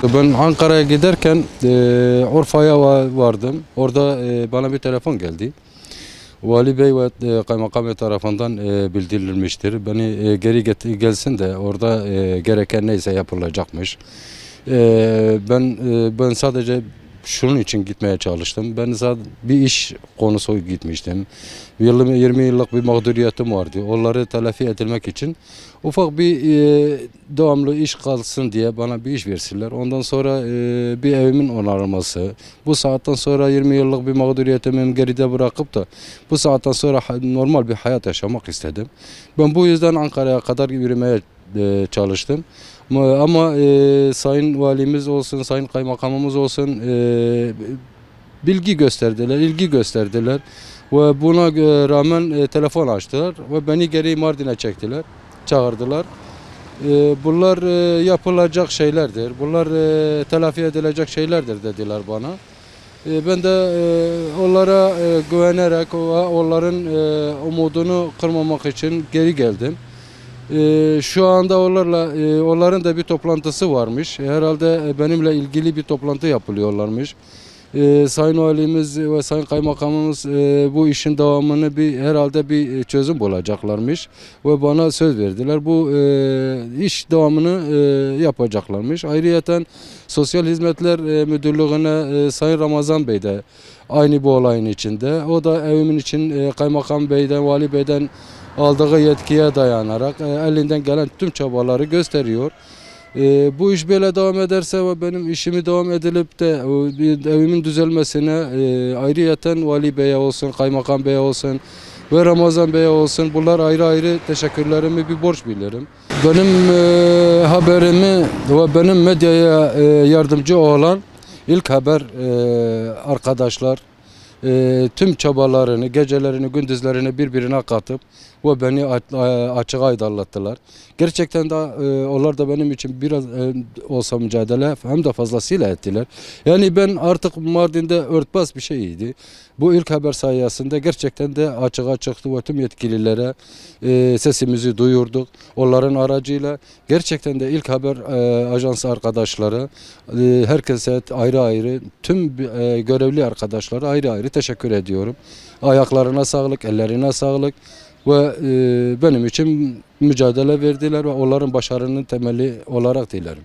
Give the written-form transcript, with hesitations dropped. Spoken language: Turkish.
Ben Ankara'ya giderken Urfa'ya vardım. Orada bana bir telefon geldi. Vali Bey ve Kaymakam Bey tarafından bildirilmiştir. Beni geri gelsin de orada gereken neyse yapılacakmış. Ben sadece şunun için gitmeye çalıştım. Ben sadece bir iş konusu gitmiştim. 20 yıllık bir mağduriyetim vardı. Onları telafi edilmek için ufak bir devamlı iş kalsın diye bana bir iş versinler. Ondan sonra bir evimin onarılması. Bu saatten sonra 20 yıllık bir mağduriyetimi geride bırakıp da bu saatten sonra normal bir hayat yaşamak istedim. Ben bu yüzden Ankara'ya kadar yürümeye çalıştım. Ama Sayın Valimiz olsun, Sayın Kaymakamımız olsun bilgi gösterdiler, ilgi gösterdiler. Ve buna rağmen telefon açtılar ve beni geri Mardin'e çektiler, çağırdılar. Bunlar yapılacak şeylerdir, bunlar telafi edilecek şeylerdir dediler bana. Ben de onlara güvenerek onların umudunu kırmamak için geri geldim. Şu anda onların da bir toplantısı varmış. Herhalde benimle ilgili bir toplantı yapılıyorlarmış. Sayın Valimiz ve Sayın Kaymakamımız bu işin devamını herhalde bir çözüm bulacaklarmış. Ve bana söz verdiler. Bu iş devamını yapacaklarmış. Ayrıyeten Sosyal Hizmetler Müdürlüğü'ne Sayın Ramazan Bey de aynı bu olayın içinde. O da evimin için Kaymakam Bey'den, Vali Bey'den aldığı yetkiye dayanarak elinden gelen tüm çabaları gösteriyor. Bu iş böyle devam ederse ve benim işimi devam edilip de evimin düzelmesine ayrıyeten Vali Bey'e olsun, Kaymakam Bey'e olsun ve Ramazan Bey'e olsun bunlar ayrı ayrı teşekkürlerimi bir borç bilirim. Benim haberimi ve benim medyaya yardımcı olan ilk haber arkadaşlar tüm çabalarını, gecelerini, gündüzlerini birbirine katıp ve beni açığa aydınlattılar. Gerçekten de onlar da benim için biraz olsa mücadele hem de fazlasıyla ettiler. Yani ben artık Mardin'de örtbas bir şeydi. Bu ilk haber sayesinde gerçekten de açığa çıktı ve tüm yetkililere sesimizi duyurduk. Onların aracıyla gerçekten de ilk haber ajansı arkadaşları, herkese ayrı ayrı, tüm görevli arkadaşlara ayrı ayrı teşekkür ediyorum. Ayaklarına sağlık, ellerine sağlık ve benim için mücadele verdiler ve onların başarının temeli olarak dilerim.